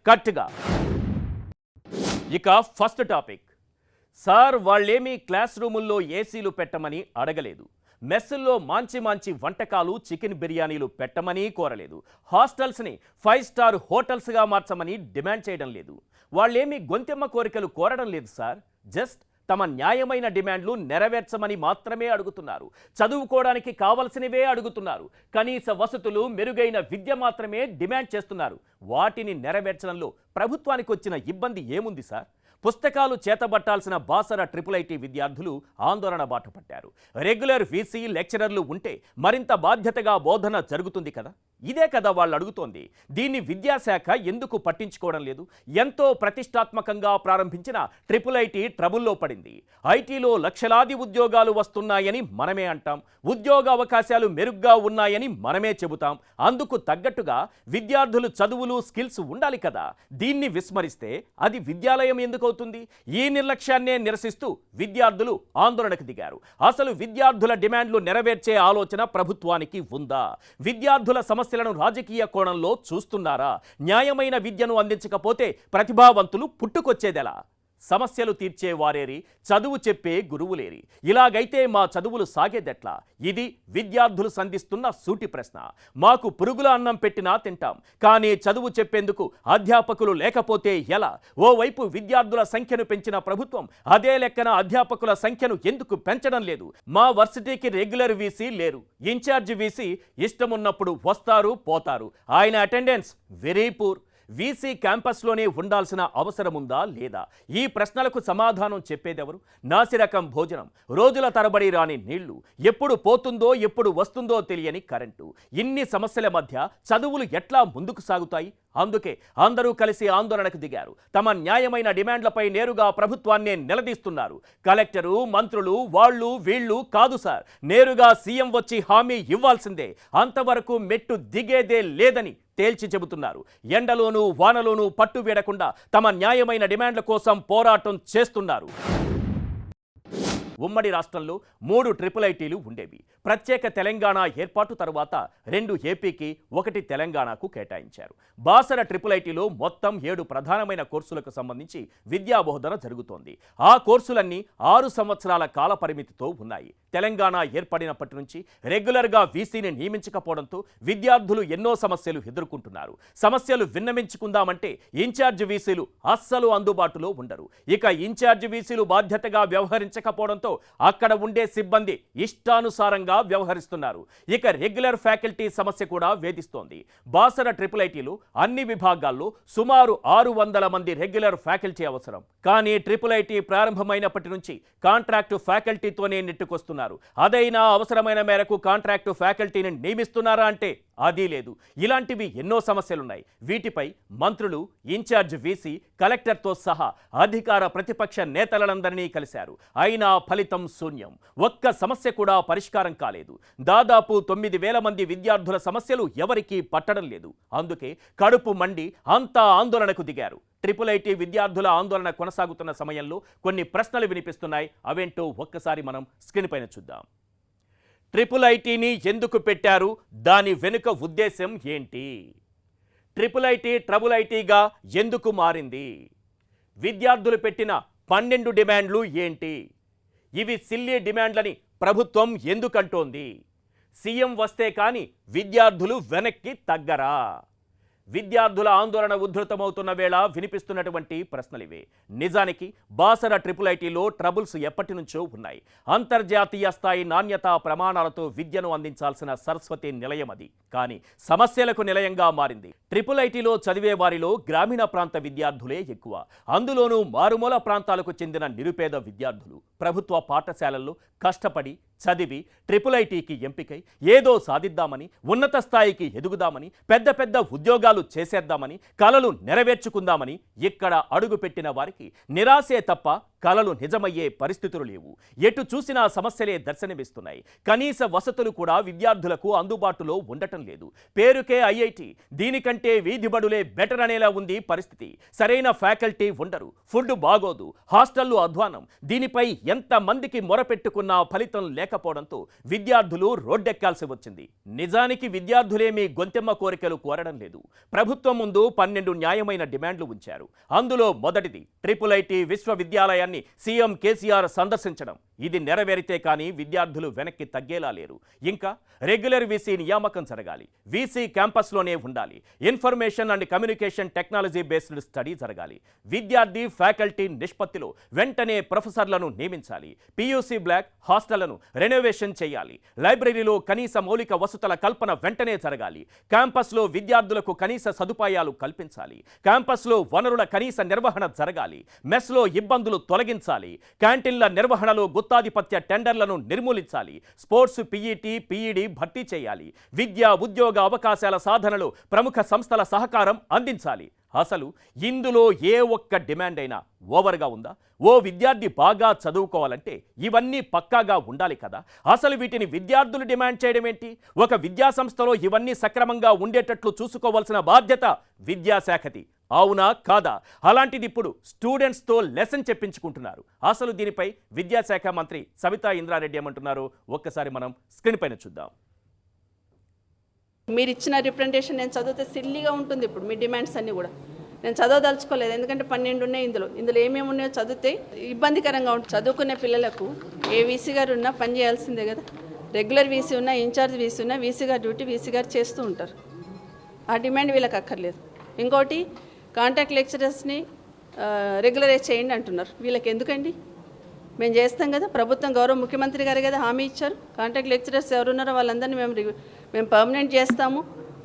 కట్గా. ఇక first topic. Sir వాళ్ళేమీ class రూముల్లో ఏసీలు పెట్టమని అడగలేదు. మెస్సుల్లో మంచి వంటకాలు చికెన్ బిర్యానీలు పెట్టమని కోరలేదు. హాస్టల్స్ని 5 స్టార్ హోటల్స్గా మార్చమని డిమాండ్ చేయడం లేదు. వాళ్ళేమీ గొంతెమ్మ కోరికలు కోరడం లేదు సార్. జస్ట్ తమ న్యాయమైన డిమాండ్లు నెరవేర్చమని మాత్రమే అడుగుతున్నారు. చదువుకోవడానికి కావలసినవే అడుగుతున్నారు. కనీస వసతులు, మెరుగైన విద్య మాత్రమే డిమాండ్ చేస్తున్నారు. వాటిని నెరవేర్చడంలో ప్రభుత్వానికి వచ్చిన ఇబ్బంది ఏముంది సార్? పుస్తకాలు చేతబట్టాల్సిన బాసర IIIT విద్యార్థులు ఆందోళన బాట పట్టారు. రెగ్యులర్ వీసీ లెక్చరర్లు ఉంటే మరింత బాధ్యతగా బోధన జరుగుతుంది కదా. ఇదే కదా వాళ్ళు అడుగుతోంది. దీన్ని విద్యాశాఖ ఎందుకు పట్టించుకోవడం లేదు? ఎంతో ప్రతిష్టాత్మకంగా ప్రారంభించిన IIIT ట్రబుల్లో పడింది. ఐటీలో లక్షలాది ఉద్యోగాలు వస్తున్నాయని మనమే అంటాం. ఉద్యోగ అవకాశాలు మెరుగ్గా ఉన్నాయని మనమే చెబుతాం. అందుకు తగ్గట్టుగా విద్యార్థులు చదువులు, స్కిల్స్ ఉండాలి కదా. దీన్ని విస్మరిస్తే అది విద్యాలయం ఎందుకు అవుతుంది? ఈ నిర్లక్ష్యాన్నే నిరసిస్తూ విద్యార్థులు ఆందోళనకు దిగారు. అసలు విద్యార్థుల డిమాండ్లు నెరవేర్చే ఆలోచన ప్రభుత్వానికి ఉందా? విద్యార్థుల సమస్యలను రాజకీయ కోణంలో చూస్తున్నారా? న్యాయమైన విద్యను అందించకపోతే ప్రతిభావంతులు పుట్టుకొచ్చేదెలా? సమస్యలు తీర్చే వారేరి, చదువు చెప్పే గురువులేరి. ఇలాగైతే మా చదువులు సాగేదెట్లా? ఇది విద్యార్థులు సంధిస్తున్న సూటి ప్రశ్న. మాకు పురుగుల అన్నం పెట్టినా తింటాం, కానీ చదువు చెప్పేందుకు అధ్యాపకులు లేకపోతే ఎలా? ఓవైపు విద్యార్థుల సంఖ్యను పెంచిన ప్రభుత్వం అదే లెక్కన అధ్యాపకుల సంఖ్యను ఎందుకు పెంచడం లేదు? మా వర్సిటీకి రెగ్యులర్ వీసీ లేరు. ఇన్ఛార్జ్ వీసీ ఇష్టమున్నప్పుడు వస్తారు, పోతారు. ఆయన అటెండెన్స్ వెరీ పూర్. వీసీ క్యాంపస్లోనే ఉండాల్సిన అవసరముందా లేదా? ఈ ప్రశ్నలకు సమాధానం చెప్పేదెవరు? నాసిరకం భోజనం, రోజుల తరబడి రాని నీళ్లు, ఎప్పుడు పోతుందో ఎప్పుడు వస్తుందో తెలియని కరెంటు. ఇన్ని సమస్యల మధ్య చదువులు ఎట్లా ముందుకు సాగుతాయి? అందుకే అందరూ కలిసి ఆందోళనకు దిగారు. తమ న్యాయమైన డిమాండ్లపై నేరుగా ప్రభుత్వాన్నే నిలదీస్తున్నారు. కలెక్టరు, మంత్రులు వాళ్ళు వీళ్ళు కాదు సార్, నేరుగా సీఎం వచ్చి హామీ ఇవ్వాల్సిందే. అంతవరకు మెట్టు దిగేదే లేదని తేల్చి చెబుతున్నారు. ఎండలోనూ వానలోనూ పట్టు వీడకుండా తమ న్యాయమైన డిమాండ్ల కోసం పోరాటం చేస్తున్నారు. ఉమ్మడి రాష్ట్రంలో 3 IIITలు ఉండేవి. ప్రత్యేక తెలంగాణ ఏర్పాటు తరువాత 2 ఏపీకి, 1 తెలంగాణకు కేటాయించారు. బాసర IIITలో మొత్తం 7 ప్రధానమైన కోర్సులకు సంబంధించి విద్యా బోధన జరుగుతోంది. ఆ కోర్సులన్నీ 6 సంవత్సరాల కాల పరిమితితో ఉన్నాయి. తెలంగాణ ఏర్పడినప్పటి నుంచి రెగ్యులర్గా వీసీని నియమించకపోవడంతో విద్యార్థులు ఎన్నో సమస్యలు ఎదుర్కొంటున్నారు. సమస్యలు విన్నవించుకుందామంటే ఇన్ఛార్జ్ వీసీలు అస్సలు అందుబాటులో ఉండరు. ఇక ఇన్ఛార్జ్ వీసీలు బాధ్యతగా వ్యవహరించకపోవడంతో అక్కడ ఉండే సిబ్బంది ఇష్టానుసారంగా వ్యవహరిస్తున్నారు. ఇక రెగ్యులర్ ఫ్యాకల్టీ సమస్య కూడా వేధిస్తోంది. బాసర IIITలో అన్ని విభాగాల్లో సుమారు 600 మంది రెగ్యులర్ ఫ్యాకల్టీ అవసరం. కానీ IIIT ప్రారంభమైనప్పటి నుంచి కాంట్రాక్టు ఫ్యాకల్టీతోనే నెట్టుకొస్తున్నారు. అదైనా అవసరమైన మేరకు కాంట్రాక్టు ఫ్యాకల్టీని నియమిస్తున్నారా అంటే అది లేదు. ఇలాంటివి ఎన్నో సమస్యలున్నాయి. వీటిపై మంత్రులు, ఇన్ఛార్జ్ వీసీ, కలెక్టర్తో సహా అధికార ప్రతిపక్ష నేతలందరినీ కలిశారు. అయినా ఫలితం శూన్యం. ఒక్క సమస్య కూడా పరిష్కారం కాలేదు. దాదాపు 9,000 మంది విద్యార్థుల సమస్యలు ఎవరికీ పట్టడం లేదు. అందుకే కడుపు మండి అంతా ఆందోళనకు దిగారు. IIIT విద్యార్థుల ఆందోళన కొనసాగుతున్న సమయంలో కొన్ని ప్రశ్నలు వినిపిస్తున్నాయి. అవేంటో ఒక్కసారి మనం స్క్రీన్ పైన చూద్దాం. IIITని ఎందుకు పెట్టారు? దాని వెనుక ఉద్దేశం ఏంటి? IIIT ట్రబుల్ ఐటీగా ఎందుకు మారింది? విద్యార్థులు పెట్టిన 12 డిమాండ్లు ఏంటి? ఇవి సిల్లీ డిమాండ్లని ప్రభుత్వం ఎందుకంటోంది? సీఎం వస్తే కానీ విద్యార్థులు వెనక్కి తగ్గరా? విద్యార్థుల ఆందోళన ఉధృతమవుతున్న వేళ వినిపిస్తున్నటువంటి ప్రశ్నలివే. నిజానికి బాసర IIITలో ట్రబుల్స్ ఎప్పటి నుంచో ఉన్నాయి. అంతర్జాతీయ స్థాయి నాణ్యతా ప్రమాణాలతో విద్యను అందించాల్సిన సరస్వతి నిలయం అది. కానీ సమస్యలకు నిలయంగా మారింది. IIITలో చదివే వారిలో గ్రామీణ ప్రాంత విద్యార్థులే ఎక్కువ. అందులోనూ మారుమూల ప్రాంతాలకు చెందిన నిరుపేద విద్యార్థులు ప్రభుత్వ పాఠశాలల్లో కష్టపడి చదివి IIITకి ఎంపికై ఏదో సాధిద్దామని, ఉన్నత స్థాయికి ఎదుగుదామని, పెద్ద పెద్ద ఉద్యోగాలు చేసేద్దామని, కలలు నెరవేర్చుకుందామని ఇక్కడ అడుగుపెట్టిన వారికి నిరాశే తప్ప కలలు నిజమయ్యే పరిస్థితులు లేవు. ఎటు చూసినా సమస్యలే దర్శనమిస్తున్నాయి. కనీస వసతులు కూడా విద్యార్థులకు అందుబాటులో ఉండటం లేదు. పేరుకే ఐఐటి, దీనికంటే వీధి బడులే బెటర్ అనేలా ఉంది పరిస్థితి. సరైన ఫ్యాకల్టీ ఉండరు, ఫుడ్ బాగోదు, హాస్టళ్లు అధ్వానం. దీనిపై ఎంతమందికి మొరపెట్టుకున్నా ఫలితం లేకపోవడంతో విద్యార్థులు రోడ్డెక్కాల్సి వచ్చింది. నిజానికి విద్యార్థులేమీ గొంతెమ్మ కోరికలు కోరడం లేదు. ప్రభుత్వం ముందు 12 న్యాయమైన డిమాండ్లు ఉంచారు. అందులో మొదటిది ఐఐటి విశ్వవిద్యాలయాన్ని సీఎం కేసీఆర్ సందర్శించడం. ఇది నెరవేరితే కానీ విద్యార్థులు వెనక్కి తగ్గేలా లేరు. ఇంకా రెగ్యులర్ వీసీ నియామకం జరగాలి. వీసీ క్యాంపస్లోనే ఉండాలి. Information and communication technology based study జరగాలి. విద్యార్థి ఫ్యాకల్టీ నిష్పత్తిలో వెంటనే ప్రొఫెసర్లను నియమించాలి. పియూసీ బ్లాక్ హాస్టళ్లను రెనోవేషన్ చేయాలి. లైబ్రరీలో కనీస మౌలిక వసతుల కల్పన వెంటనే జరగాలి. క్యాంపస్లో విద్యార్థులకు కనీస సదుపాయాలు కల్పించాలి. క్యాంపస్లో వనరుల కనీస నిర్వహణ జరగాలి. మెస్లో ఇబ్బందులు తొలగించాలి. క్యాంటీన్ల నిర్వహణలో గుత్తాధిపత్య టెండర్లను నిర్మూలించాలి. స్పోర్ట్స్ పీఈడి భర్తీ చేయాలి. విద్యా ఉద్యోగ అవకాశాల సాధనలో ప్రముఖ సంస్థల సహకారం అందించాలి. అసలు ఇందులో ఏ ఒక్క డిమాండ్ అయినా ఓవర్గా ఉందా? ఓ విద్యార్థి బాగా చదువుకోవాలంటే ఇవన్నీ పక్కాగా ఉండాలి కదా. అసలు వీటిని విద్యార్థులు డిమాండ్ చేయడం ఏంటి? ఒక విద్యా సంస్థలో ఇవన్నీ సక్రమంగా ఉండేటట్లు చూసుకోవాల్సిన బాధ్యత విద్యాశాఖది. అవునా కాదా? అలాంటిది ఇప్పుడు స్టూడెంట్స్తో లెసన్ చెప్పించుకుంటున్నారు. అసలు దీనిపై విద్యాశాఖ మంత్రి సబితా ఇంద్రారెడ్డి ఏమంటున్నారు ఒక్కసారి మనం స్క్రీన్ పైన చూద్దాం. మీరు ఇచ్చిన రిప్రజెంటేషన్ నేను చదివితే సిల్లీగా ఉంటుంది. ఇప్పుడు మీ డిమాండ్స్ అన్నీ కూడా నేను చదవదలుచుకోలేదు, ఎందుకంటే 12 ఉన్నాయి. ఇందులో ఏమేమి ఉన్నాయో చదివితే ఇబ్బందికరంగా ఉంటుంది. చదువుకునే పిల్లలకు ఏ వీసీ గారు ఉన్నా పని చేయాల్సిందే కదా. రెగ్యులర్ వీసీ ఉన్నా, ఇన్ఛార్జ్ వీసీ ఉన్నా, వీసీ గారు డ్యూటీ వీసీ గారు చేస్తూ ఉంటారు. ఆ డిమాండ్ వీళ్ళకి అక్కర్లేదు. ఇంకోటి కాంట్రాక్ట్ లెక్చరర్స్ని రెగ్యులరైజ్ చేయండి అంటున్నారు. వీళ్ళకి ఎందుకండి? మేము చేస్తాం కదా. ప్రభుత్వం గౌరవ ముఖ్యమంత్రి గారు కదా హామీ ఇచ్చారు. కాంట్రాక్ట్ లెక్చరర్స్ ఎవరున్నారో వాళ్ళందరినీ మేము పర్మనెంట్ చేస్తాము.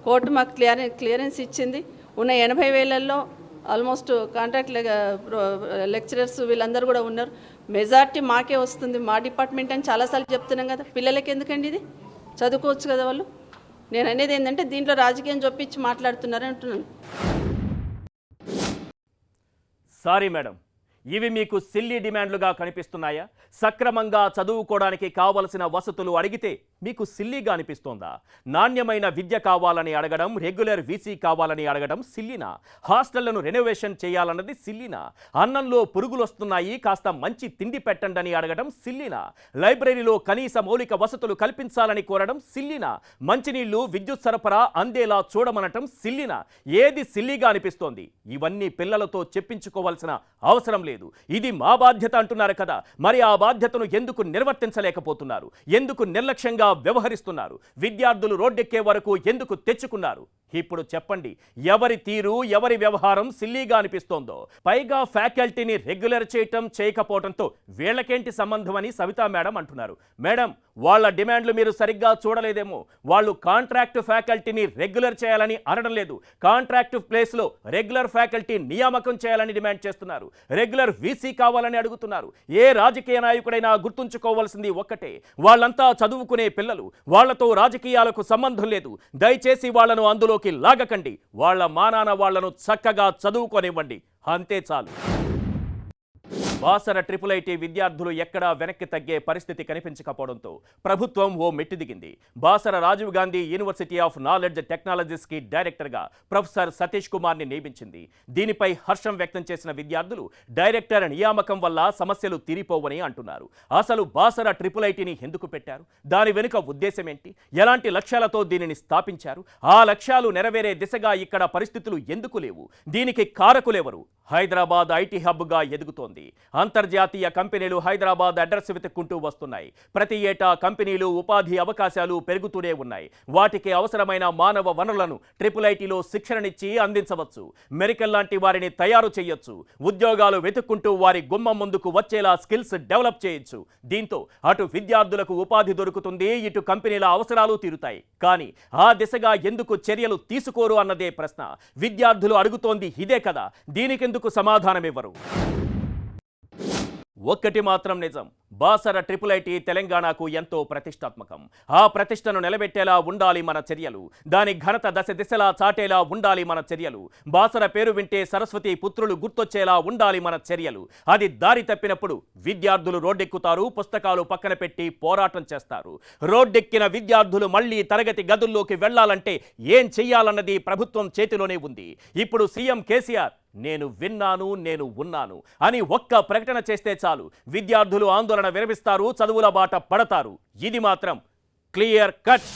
కోర్టు మాకు క్లియరెన్స్ ఇచ్చింది. ఉన్న 80,000లో ఆల్మోస్ట్ కాంట్రాక్ట్ లెక్చరర్స్ వీళ్ళందరూ కూడా ఉన్నారు. మెజార్టీ మాకే వస్తుంది, మా డిపార్ట్మెంట్ అని చాలాసార్లు చెప్తున్నాం కదా. పిల్లలకి ఎందుకండి ఇది? చదువుకోవచ్చు కదా వాళ్ళు. నేను అనేది ఏంటంటే దీంట్లో రాజకీయం చొప్పించి మాట్లాడుతున్నారని అంటున్నాను. సారీ మేడం, ఇవి మీకు సిల్లీ డిమాండ్లుగా కనిపిస్తున్నాయా? సక్రమంగా చదువుకోవడానికి కావలసిన వసతులు అడిగితే మీకు సిల్లీగా అనిపిస్తోందా? నాణ్యమైన విద్య కావాలని అడగడం, రెగ్యులర్ వీసీ కావాలని అడగడం సిల్లీనా? హాస్టళ్లను రెనోవేషన్ చేయాలన్నది సిల్లీనా? అన్నంలో పురుగులు వస్తున్నాయి, కాస్త మంచి తిండి పెట్టండి అని అడగడం సిల్లీనా? లైబ్రరీలో కనీస మౌలిక వసతులు కల్పించాలని కోరడం సిల్లీనా? మంచినీళ్లు, విద్యుత్ సరఫరా అందేలా చూడమనటం సిల్లీనా? ఏది సిల్లీగా అనిపిస్తోంది? ఇవన్నీ పిల్లలతో చెప్పించుకోవాల్సిన అవసరం లేదు. ఇది మా బాధ్యత అంటున్నారు కదా. మరి ఆ బాధ్యతను ఎందుకు నిర్వర్తించలేకపోతున్నారు? ఎందుకు నిర్లక్ష్యంగా వ్యవహరిస్తున్నారు? విద్యార్థులు రోడ్డెక్కే వరకు ఎందుకు తెచ్చుకున్నారు? ఇప్పుడు చెప్పండి, ఎవరి తీరు, ఎవరి వ్యవహారం సిల్లీగా అనిపిస్తోందో? పైగా ఫ్యాకల్టీని రెగ్యులర్ చేయకపోవడంతో వీళ్ళకేంటి సంబంధం అని సవితా మేడం అంటున్నారు. మేడం, వాళ్ళ డిమాండ్లు మీరు సరిగ్గా చూడలేదేమో. వాళ్ళు కాంట్రాక్ట్ ఫ్యాకల్టీని రెగ్యులర్ చేయాలని అనడం లేదు. కాంట్రాక్ట్ ప్లేస్లో రెగ్యులర్ ఫ్యాకల్టీ నియామకం చేయాలని డిమాండ్ చేస్తున్నారు. రెగ్యులర్ వీసీ కావాలని అడుగుతున్నారు. ఏ రాజకీయ నాయకుడైనా గుర్తుంచుకోవాల్సింది ఒక్కటే, వాళ్ళంతా చదువుకునే పిల్లలు. వాళ్లతో రాజకీయాలకు సంబంధం లేదు. దయచేసి వాళ్లను అందులోకి లాగకండి. వాళ్ళ మానాన వాళ్లను చక్కగా చదువుకోనివ్వండి, అంతే చాలు. బాసర ఐఐటి విద్యార్థులు ఎక్కడా వెనక్కి తగ్గే పరిస్థితి కనిపించకపోవడంతో ప్రభుత్వం ఓ మెట్టు దిగింది. Basara Rajiv Gandhi university of knowledge టెక్నాలజీస్కి డైరెక్టర్గా ప్రొఫెసర్ సతీష్ కుమార్ని నియమించింది. దీనిపై హర్షం వ్యక్తం చేసిన విద్యార్థులు డైరెక్టర్ నియామకం వల్ల సమస్యలు తీరిపోవని అంటున్నారు. అసలు బాసర ఐఐటిని ఎందుకు పెట్టారు? దాని వెనుక ఉద్దేశం ఏంటి? ఎలాంటి లక్ష్యాలతో దీనిని స్థాపించారు? ఆ లక్ష్యాలు నెరవేరే దిశగా ఇక్కడ పరిస్థితులు ఎందుకు లేవు? దీనికి కారకులెవరు? హైదరాబాద్ ఐటీ హబ్గా ఎదుగుతోంది. అంతర్జాతీయ కంపెనీలు హైదరాబాద్ అడ్రస్ వెతుక్కుంటూ వస్తున్నాయి. ప్రతి ఏటా కంపెనీలు, ఉపాధి అవకాశాలు పెరుగుతూనే ఉన్నాయి. వాటికి అవసరమైన మానవ వనరులను ఐఐటిలో శిక్షణనిచ్చి అందించవచ్చు. మెరికల్ లాంటి వారిని తయారు చేయొచ్చు. ఉద్యోగాలు వెతుక్కుంటూ వారి గుమ్మం ముందుకు వచ్చేలా స్కిల్స్ డెవలప్ చేయొచ్చు. దీంతో అటు విద్యార్థులకు ఉపాధి దొరుకుతుంది, ఇటు కంపెనీల అవసరాలు తీరుతాయి. కానీ ఆ దిశగా ఎందుకు చర్యలు తీసుకోరు అన్నదే ప్రశ్న. విద్యార్థులు అడుగుతోంది ఇదే కదా. దీనికెందుకు సమాధానమివ్వరు? ఒక్కటి మాత్రం నిజం, బాసర ట్రిపుల్ ఐటీ తెలంగాణకు ఎంతో ప్రతిష్టాత్మకం. ఆ ప్రతిష్టను నిలబెట్టేలా ఉండాలి మన చర్యలు. దాని ఘనత దశ దిశలా చాటేలా ఉండాలి మన చర్యలు. బాసర పేరు వింటే సరస్వతి పుత్రులు గుర్తొచ్చేలా ఉండాలి మన చర్యలు. అది దారి తప్పినప్పుడు విద్యార్థులు రోడ్డెక్కుతారు, పుస్తకాలు పక్కన పెట్టి పోరాటం చేస్తారు. రోడ్డెక్కిన విద్యార్థులు మళ్ళీ తరగతి గదుల్లోకి వెళ్లాలంటే ఏం చెయ్యాలన్నది ప్రభుత్వం చేతిలోనే ఉంది. ఇప్పుడు సీఎం కేసీఆర్ నేను విన్నాను, నేను ఉన్నాను అని ఒక్క ప్రకటన చేస్తే చాలు, విద్యార్థులు ఆందోళన విరమిస్తారు, చదువుల బాట పడతారు. ఇది మాత్రం క్లియర్ కట్.